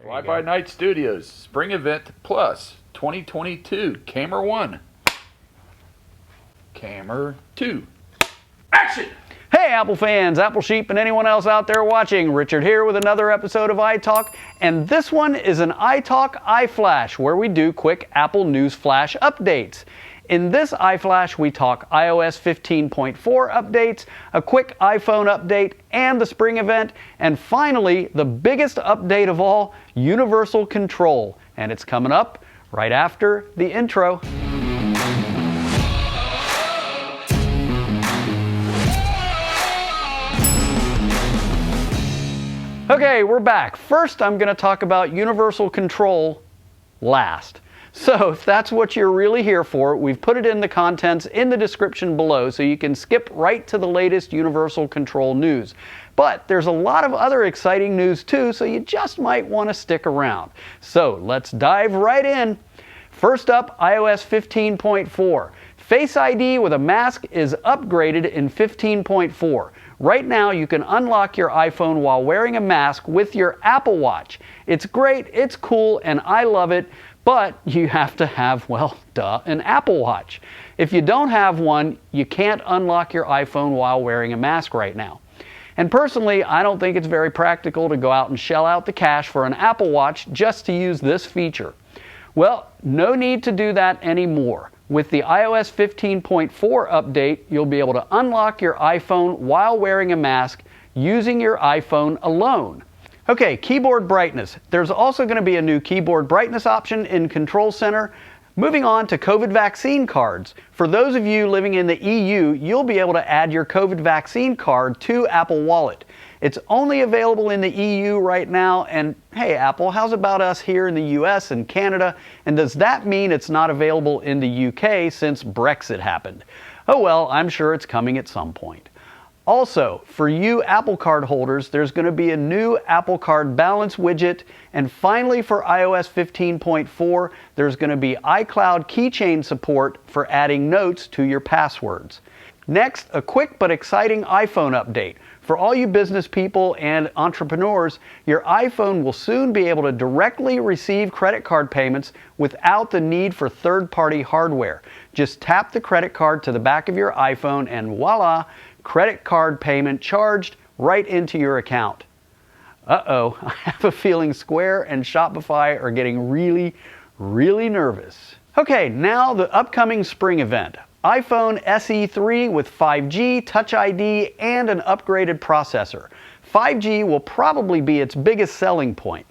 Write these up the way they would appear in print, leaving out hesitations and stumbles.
Fly by Night Studios Spring Event Plus 2022 Camera 1. Camera 2. Action! Hey Apple fans, Apple Sheep, and anyone else out there watching, Richard here with another episode of iTalk, and this one is an iTalk iFlash where we do quick Apple News Flash updates. In this iFlash we talk iOS 15.4 updates, a quick iPhone update, and the spring event, and finally the biggest update of all, Universal Control, and it's coming up right after the intro. Okay, we're back. First, I'm going to talk about Universal Control last. So, if that's what you're really here for, we've put it in the contents in the description below so you can skip right to the latest Universal Control news. But there's a lot of other exciting news too, so you just might want to stick around. So, let's dive right in. First up, iOS 15.4. Face ID with a mask is upgraded in 15.4. Right now, you can unlock your iPhone while wearing a mask with your Apple Watch. It's great, it's cool, and I love it, but you have to have, well, duh, an Apple Watch. If you don't have one, you can't unlock your iPhone while wearing a mask right now. And personally, I don't think it's very practical to go out and shell out the cash for an Apple Watch just to use this feature. Well, no need to do that anymore. With the iOS 15.4 update, you'll be able to unlock your iPhone while wearing a mask using your iPhone alone. Okay, keyboard brightness. There's also going to be a new keyboard brightness option in Control Center. Moving on to COVID vaccine cards. For those of you living in the EU, you'll be able to add your COVID vaccine card to Apple Wallet. It's only available in the EU right now, and hey Apple, how's about us here in the US and Canada? And does that mean it's not available in the UK since Brexit happened? Oh well, I'm sure it's coming at some point. Also, for you Apple Card holders, there's going to be a new Apple Card balance widget, and finally for iOS 15.4, there's going to be iCloud keychain support for adding notes to your passwords. Next, a quick but exciting iPhone update. For all you business people and entrepreneurs, your iPhone will soon be able to directly receive credit card payments without the need for third-party hardware. Just tap the credit card to the back of your iPhone and voila, credit card payment charged right into your account. Uh-oh, I have a feeling Square and Shopify are getting really nervous. Okay, now the upcoming spring event. iPhone SE3 with 5G, Touch ID, and an upgraded processor. 5G will probably be its biggest selling point.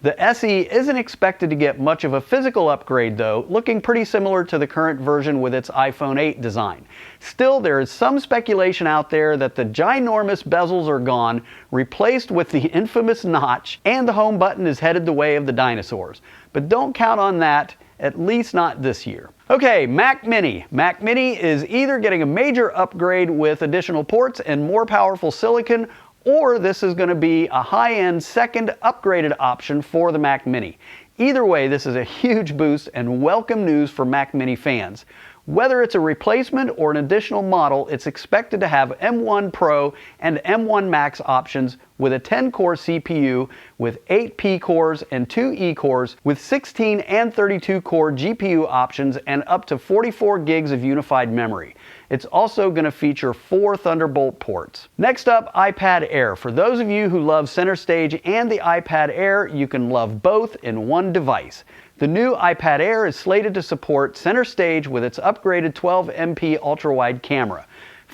The SE isn't expected to get much of a physical upgrade though, looking pretty similar to the current version with its iPhone 8 design. Still, there is some speculation out there that the ginormous bezels are gone, replaced with the infamous notch, and the home button is headed the way of the dinosaurs. But don't count on that, at least not this year. Okay, Mac Mini. Mac Mini is either getting a major upgrade with additional ports and more powerful silicon, or this is going to be a high-end second upgraded option for the Mac Mini. Either way, this is a huge boost and welcome news for Mac Mini fans. Whether it's a replacement or an additional model, it's expected to have M1 Pro and M1 Max options with a 10-core CPU with 8 P cores and 2 E cores with 16 and 32-core GPU options and up to 44 gigs of unified memory. It's also going to feature 4 Thunderbolt ports. Next up, iPad Air. For those of you who love Center Stage and the iPad Air, you can love both in one device. The new iPad Air is slated to support Center Stage with its upgraded 12MP ultra-wide camera.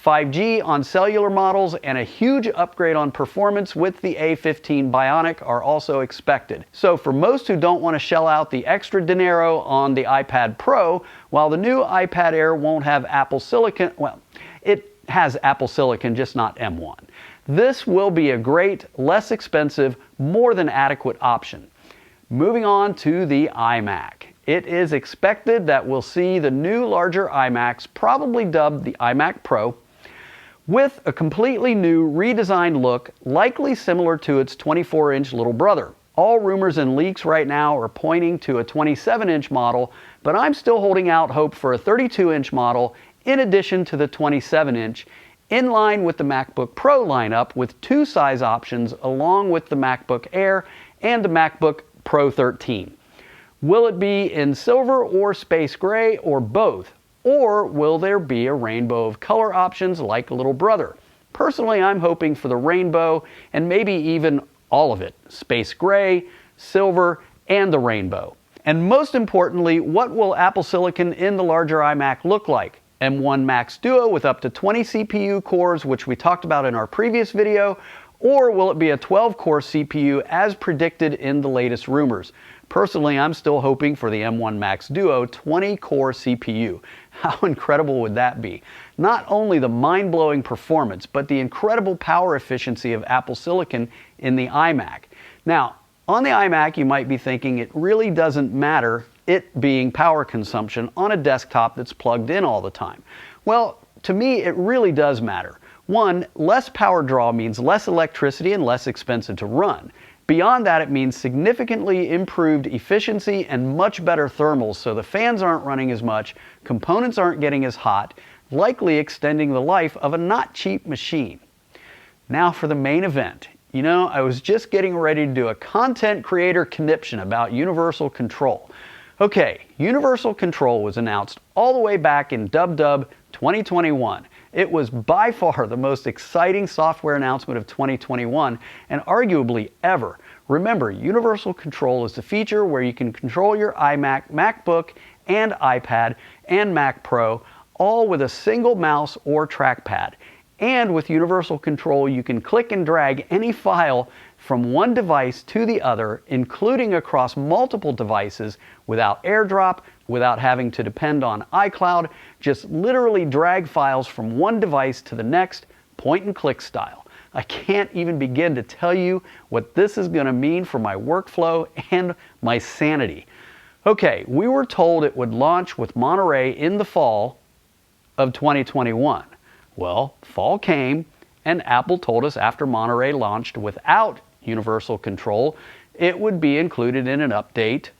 5G on cellular models and a huge upgrade on performance with the A15 Bionic are also expected. So for most who don't want to shell out the extra dinero on the iPad Pro, while the new iPad Air won't have Apple Silicon, well, it has Apple Silicon, just not M1. This will be a great, less expensive, more than adequate option. Moving on to the iMac. It is expected that we'll see the new larger iMacs, probably dubbed the iMac Pro, with a completely new redesigned look, likely similar to its 24-inch little brother. All rumors and leaks right now are pointing to a 27-inch model, but I'm still holding out hope for a 32-inch model in addition to the 27-inch, in line with the MacBook Pro lineup with 2 size options along with the MacBook Air and the MacBook Pro 13. Will it be in silver or space gray or both? Or will there be a rainbow of color options like little brother? Personally, I'm hoping for the rainbow and maybe even all of it. Space gray, silver, and the rainbow. And most importantly, what will Apple Silicon in the larger iMac look like? M1 Max Duo with up to 20 CPU cores, which we talked about in our previous video, or will it be a 12-core CPU as predicted in the latest rumors? Personally, I'm still hoping for the M1 Max Duo 20-core CPU. How incredible would that be? Not only the mind-blowing performance, but the incredible power efficiency of Apple Silicon in the iMac. Now, on the iMac, you might be thinking it really doesn't matter, it being power consumption on a desktop that's plugged in all the time. Well, to me, it really does matter. One, less power draw means less electricity and less expensive to run. Beyond that, it means significantly improved efficiency and much better thermals, so the fans aren't running as much, components aren't getting as hot, likely extending the life of a not cheap machine. Now for the main event. You know, I was just getting ready to do a content creator conniption about Universal Control. Okay, Universal Control was announced all the way back in Dub 2021. It was by far the most exciting software announcement of 2021 and arguably ever. Remember, Universal Control is the feature where you can control your iMac, MacBook, and iPad and Mac Pro all with a single mouse or trackpad. And with Universal Control, you can click and drag any file from one device to the other, including across multiple devices without AirDrop, without having to depend on iCloud, just literally drag files from one device to the next, point and click style. I can't even begin to tell you what this is going to mean for my workflow and my sanity. Okay, we were told it would launch with Monterey in the fall of 2021. Well, fall came, and Apple told us after Monterey launched without Universal Control, it would be included in an update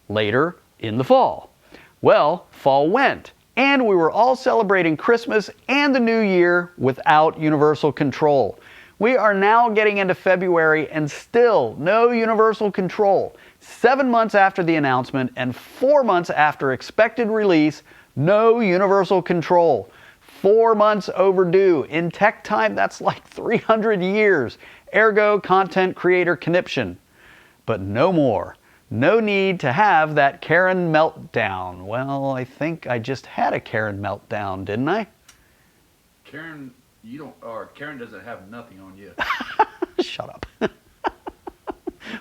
later in the fall. Well, fall went, and we were all celebrating Christmas and the New Year without Universal Control. We are now getting into February and still no Universal Control. 7 months after the announcement and 4 months after expected release, no Universal Control. 4 months overdue. In tech time, that's like 300 years. Ergo, content creator conniption. But no more. No need to have that Karen meltdown. Well, I think I just had a Karen meltdown, didn't I? Karen, Karen doesn't have nothing on you. Shut up.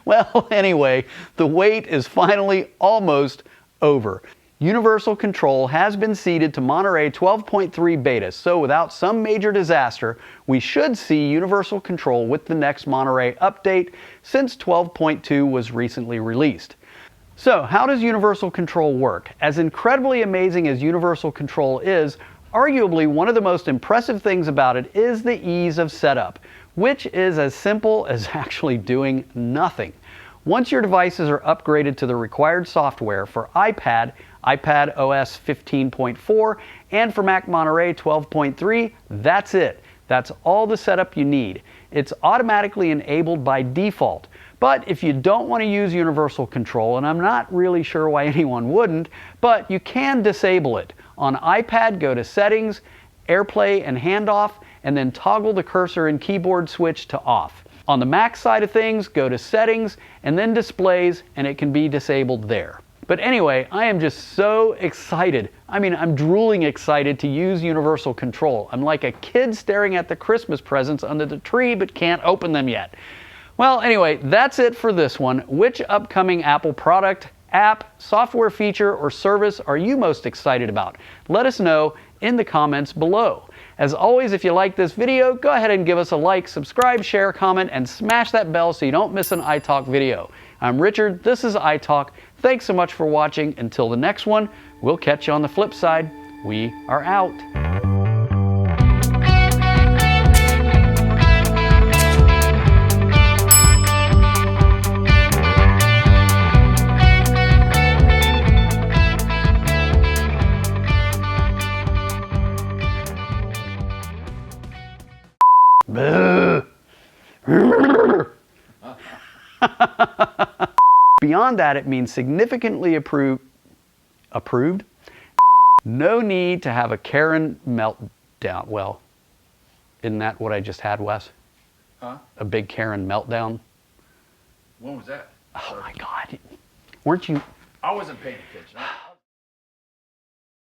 Well, anyway, the wait is finally almost over. Universal Control has been seeded to Monterey 12.3 beta, so without some major disaster, we should see Universal Control with the next Monterey update since 12.2 was recently released. So, how does Universal Control work? As incredibly amazing as Universal Control is, arguably one of the most impressive things about it is the ease of setup, which is as simple as actually doing nothing. Once your devices are upgraded to the required software for iPad, iPad OS 15.4, and for Mac Monterey 12.3, that's it. That's all the setup you need. It's automatically enabled by default. But if you don't want to use Universal Control, and I'm not really sure why anyone wouldn't, but you can disable it. On iPad, go to Settings, AirPlay and Handoff, and then toggle the cursor and keyboard switch to off. On the Mac side of things, go to Settings and then Displays, and it can be disabled there. But anyway, I am just so excited. I mean, I'm drooling excited to use Universal Control. I'm like a kid staring at the Christmas presents under the tree but can't open them yet. Well, anyway, that's it for this one. Which upcoming Apple product, app, software feature, or service are you most excited about? Let us know in the comments below. As always, if you like this video, go ahead and give us a like, subscribe, share, comment, and smash that bell so you don't miss an iTalk video. I'm Richard, this is iTalk. Thanks so much for watching. Until the next one, we'll catch you on the flip side. We are out. Beyond that, it means significantly approved. No need to have a Karen meltdown. Well, isn't that what I just had, Wes? Huh? A big Karen meltdown? When was that? Oh my God. Weren't you? I wasn't paying attention.